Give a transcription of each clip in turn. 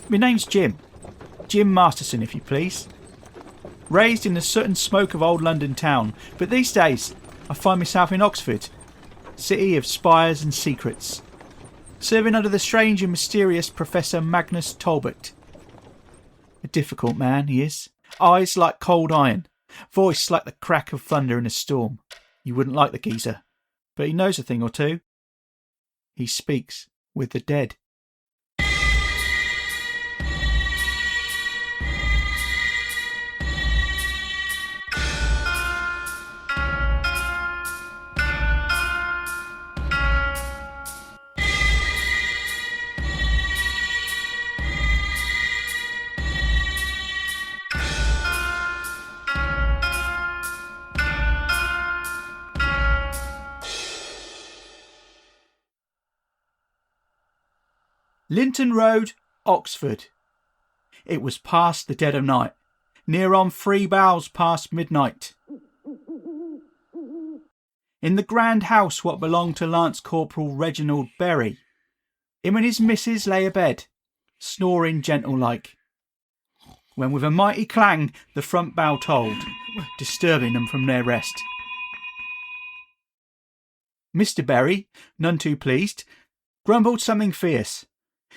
My name's Jim. Jim Masterson, if you please. Raised in the soot and smoke of old London town, but these days I find myself in Oxford, city of spires and secrets, serving under the strange and mysterious Professor Magnus Talbot. A difficult man, he is. Eyes like cold iron, voice like the crack of thunder in a storm. You wouldn't like the geezer, but he knows a thing or two. He speaks with the dead. Linton Road, Oxford. It was past the dead of night, near on 3 boughs past midnight. In the grand house what belonged to Lance Corporal Reginald Berry, him and his missus lay abed, snoring gentle-like, when with a mighty clang the front bough tolled, disturbing them from their rest. Mr. Berry, none too pleased, grumbled something fierce,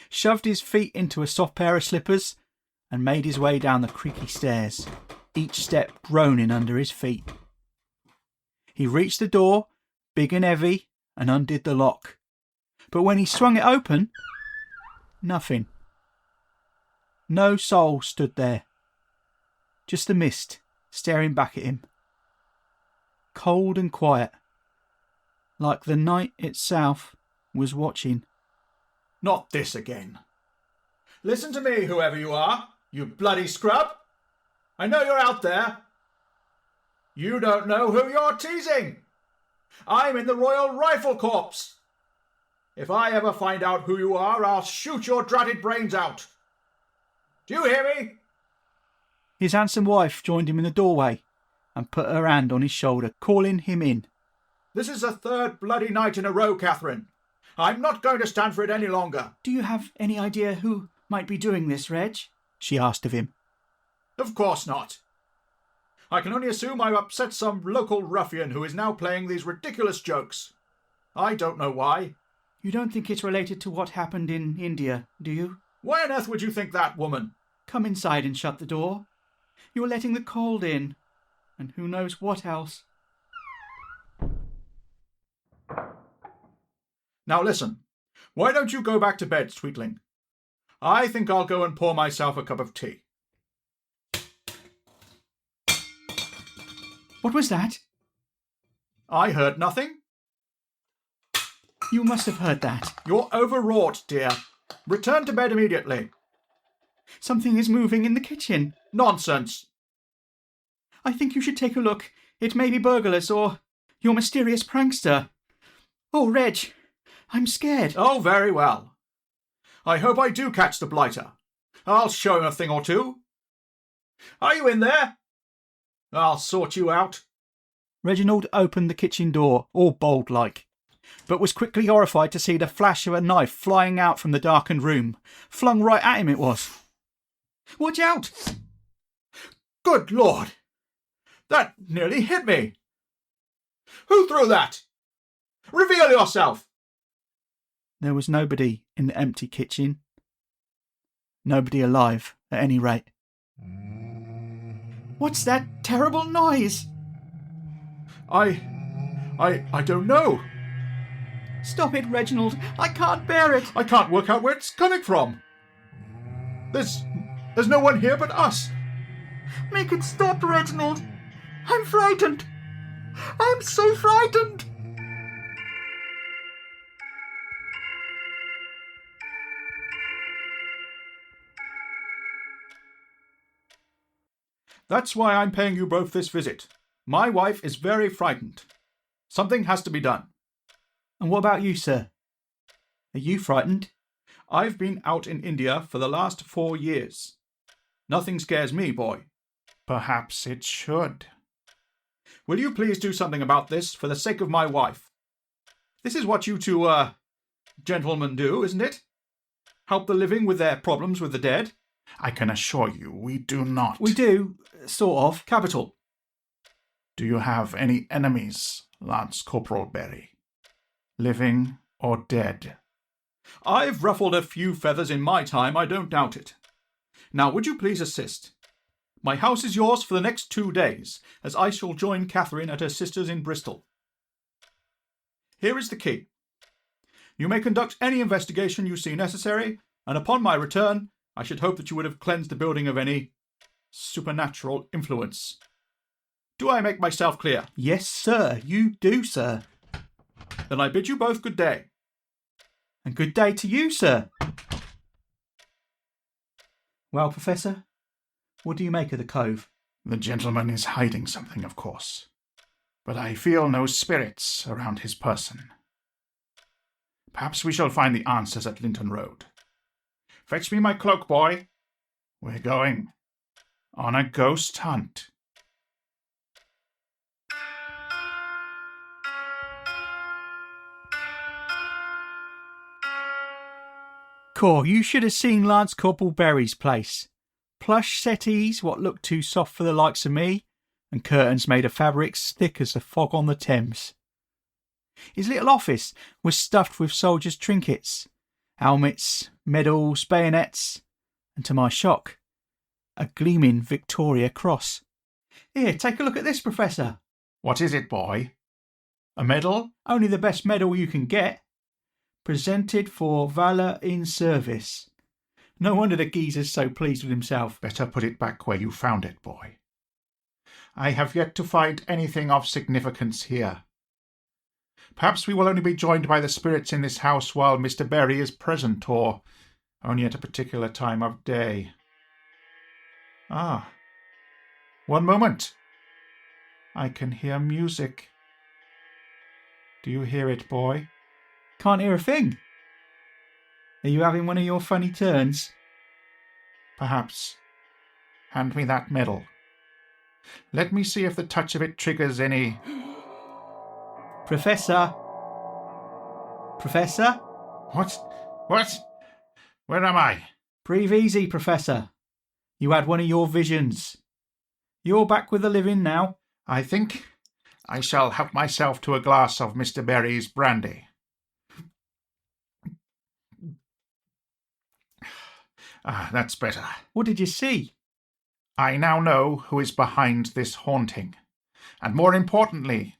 shoved his feet into a soft pair of slippers, and made his way down the creaky stairs, each step groaning under his feet. He reached the door, big and heavy, and undid the lock. But when he swung it open, nothing. No soul stood there. Just the mist staring back at him. Cold and quiet, like the night itself was watching. Not this again. Listen to me, whoever you are, you bloody scrub. I know you're out there. You don't know who you're teasing. I'm in the Royal Rifle Corps. If I ever find out who you are, I'll shoot your dratted brains out. Do you hear me? His handsome wife joined him in the doorway and put her hand on his shoulder, calling him in. This is the 3rd bloody night in a row, Catherine. I'm not going to stand for it any longer. Do you have any idea who might be doing this, Reg? She asked of him. Of course not. I can only assume I've upset some local ruffian who is now playing these ridiculous jokes. I don't know why. You don't think it's related to what happened in India, do you? Why on earth would you think that, woman? Come inside and shut the door. You're letting the cold in, and who knows what else. Now listen, why don't you go back to bed, sweetling? I think I'll go and pour myself a cup of tea. What was that? I heard nothing. You must have heard that. You're overwrought, dear. Return to bed immediately. Something is moving in the kitchen. Nonsense. I think you should take a look. It may be burglars or your mysterious prankster. Oh, Reg, I'm scared. Oh, very well. I hope I do catch the blighter. I'll show him a thing or two. Are you in there? I'll sort you out. Reginald opened the kitchen door, all bold-like, but was quickly horrified to see the flash of a knife flying out from the darkened room. Flung right at him it was. Watch out! Good Lord! That nearly hit me. Who threw that? Reveal yourself! There was nobody in the empty kitchen. Nobody alive, at any rate. What's that terrible noise? I don't know. Stop it, Reginald. I can't bear it. I can't work out where it's coming from. There's no one here but us. Make it stop, Reginald. I'm frightened. I'm so frightened. That's why I'm paying you both this visit. My wife is very frightened. Something has to be done. And what about you, sir? Are you frightened? I've been out in India for the last 4 years. Nothing scares me, boy. Perhaps it should. Will you please do something about this for the sake of my wife? This is what you two, gentlemen do, isn't it? Help the living with their problems with the dead? I can assure you we do not. We do, sort of. Capital. Do you have any enemies, Lance Corporal Berry? Living or dead? I've ruffled a few feathers in my time, I don't doubt it. Now, would you please assist? My house is yours for the next 2 days, as I shall join Catherine at her sister's in Bristol. Here is the key. You may conduct any investigation you see necessary, and upon my return, I should hope that you would have cleansed the building of any supernatural influence. Do I make myself clear? Yes, sir, you do, sir. Then I bid you both good day. And good day to you, sir. Well, Professor, what do you make of the cove? The gentleman is hiding something, of course, but I feel no spirits around his person. Perhaps we shall find the answers at Linton Road. Fetch me my cloak, boy. We're going on a ghost hunt. Cor, you should have seen Lance Corporal Berry's place. Plush settees, what looked too soft for the likes of me, and curtains made of fabrics thick as the fog on the Thames. His little office was stuffed with soldiers' trinkets, helmets, medals, bayonets, and to my shock, a gleaming Victoria cross. Here, take a look at this, Professor. What is it, boy? A medal? Only the best medal you can get. Presented for valour in service. No wonder the geezer's so pleased with himself. Better put it back where you found it, boy. I have yet to find anything of significance here. Perhaps we will only be joined by the spirits in this house while Mr. Berry is present, or only at a particular time of day. Ah, one moment. I can hear music. Do you hear it, boy? Can't hear a thing. Are you having one of your funny turns? Perhaps. Hand me that medal. Let me see if the touch of it triggers any... Professor? Professor? What? Where am I? Breathe easy, Professor. You had one of your visions. You're back with the living now. I think I shall help myself to a glass of Mr. Berry's brandy. That's better. What did you see? I now know who is behind this haunting, and more importantly,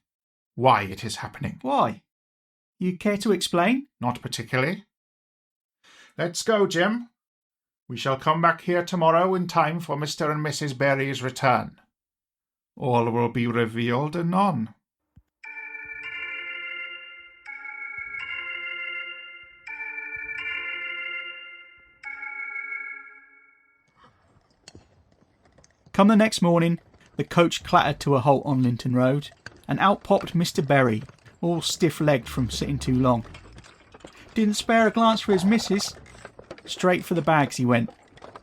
why it is happening. Why? You care to explain? Not particularly. Let's go, Jim. We shall come back here tomorrow in time for Mr. and Mrs. Berry's return. All will be revealed anon. Come the next morning, the coach clattered to a halt on Linton Road, and out popped Mr. Berry, all stiff-legged from sitting too long. Didn't spare a glance for his missus. Straight for the bags he went,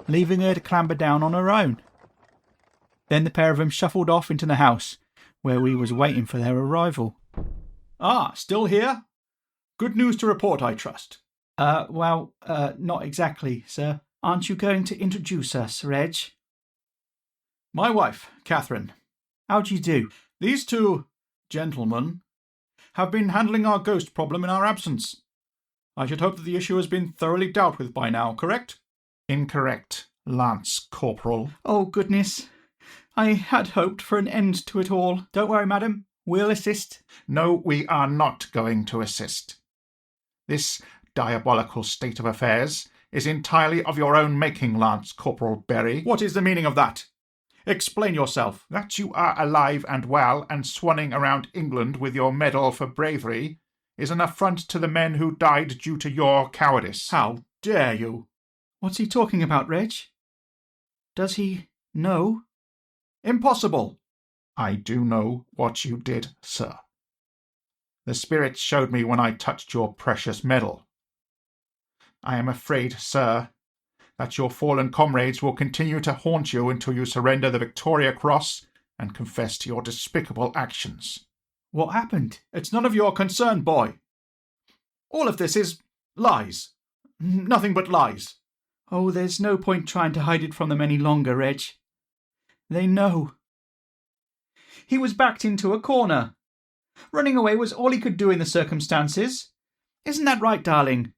leaving her to clamber down on her own. Then the pair of them shuffled off into the house, where we was waiting for their arrival. Ah, still here? Good news to report, I trust. Not exactly, sir. Aren't you going to introduce us, Reg? My wife, Catherine. How do you do? These two gentlemen have been handling our ghost problem in our absence. I should hope that the issue has been thoroughly dealt with by now, correct? Incorrect, Lance Corporal. Oh, goodness. I had hoped for an end to it all. Don't worry, madam. We'll assist. No, we are not going to assist. This diabolical state of affairs is entirely of your own making, Lance Corporal Berry. What is the meaning of that? Explain yourself. That you are alive and well and swanning around England with your medal for bravery is an affront to the men who died due to your cowardice. How dare you? What's he talking about, Reg? Does he know? Impossible. I do know what you did, sir. The spirits showed me when I touched your precious medal. I am afraid, sir, that your fallen comrades will continue to haunt you until you surrender the Victoria Cross and confess to your despicable actions. What happened? It's none of your concern, boy. All of this is lies. Nothing but lies. Oh, there's no point trying to hide it from them any longer, Reg. They know. He was backed into a corner. Running away was all he could do in the circumstances. Isn't that right, darling?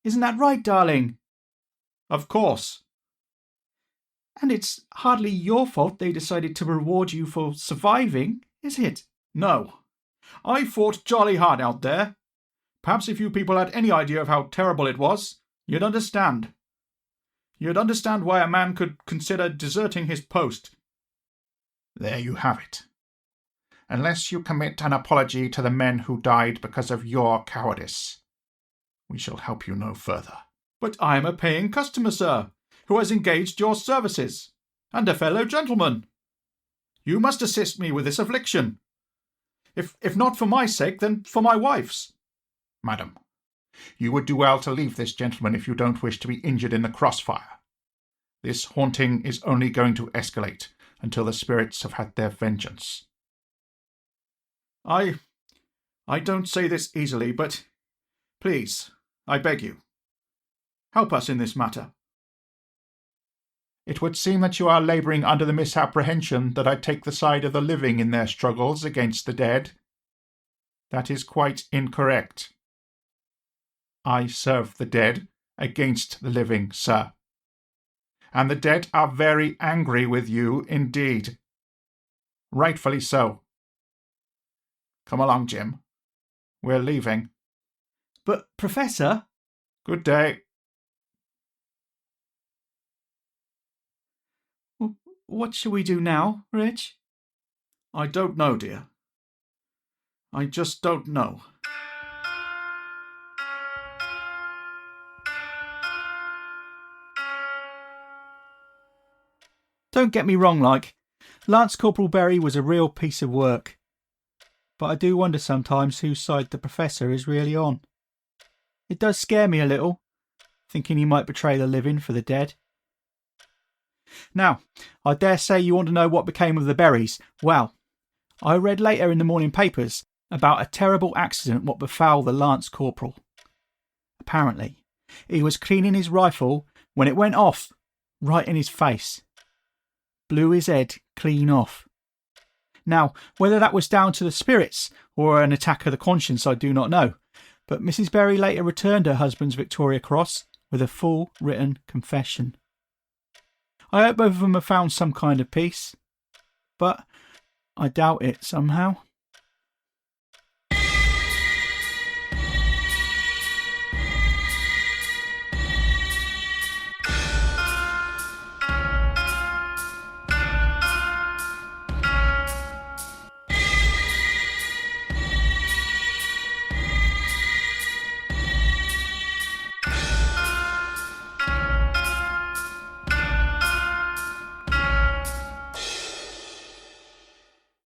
Isn't that right, darling? Of course. And it's hardly your fault they decided to reward you for surviving, is it? No. I fought jolly hard out there. Perhaps if you people had any idea of how terrible it was, you'd understand. You'd understand why a man could consider deserting his post. There you have it. Unless you commit an apology to the men who died because of your cowardice, we shall help you no further. But I am a paying customer, sir, who has engaged your services, and a fellow gentleman. You must assist me with this affliction. If not for my sake, then for my wife's. Madam, you would do well to leave this gentleman if you don't wish to be injured in the crossfire. This haunting is only going to escalate until the spirits have had their vengeance. I don't say this easily, but please, I beg you, help us in this matter. It would seem that you are labouring under the misapprehension that I take the side of the living in their struggles against the dead. That is quite incorrect. I serve the dead against the living, sir. And the dead are very angry with you indeed. Rightfully so. Come along, Jim. We're leaving. But, Professor... Good day. What shall we do now, Reg? I don't know, dear. I just don't know. Don't get me wrong, Lance Corporal Berry was a real piece of work. But I do wonder sometimes whose side the Professor is really on. It does scare me a little, thinking he might betray the living for the dead. Now, I dare say you want to know what became of the Berrys. Well, I read later in the morning papers about a terrible accident what befell the Lance Corporal. Apparently, he was cleaning his rifle when it went off, right in his face. Blew his head clean off. Now, whether that was down to the spirits or an attack of the conscience, I do not know. But Mrs. Berry later returned her husband's Victoria Cross with a full written confession. I hope both of them have found some kind of peace, but I doubt it somehow.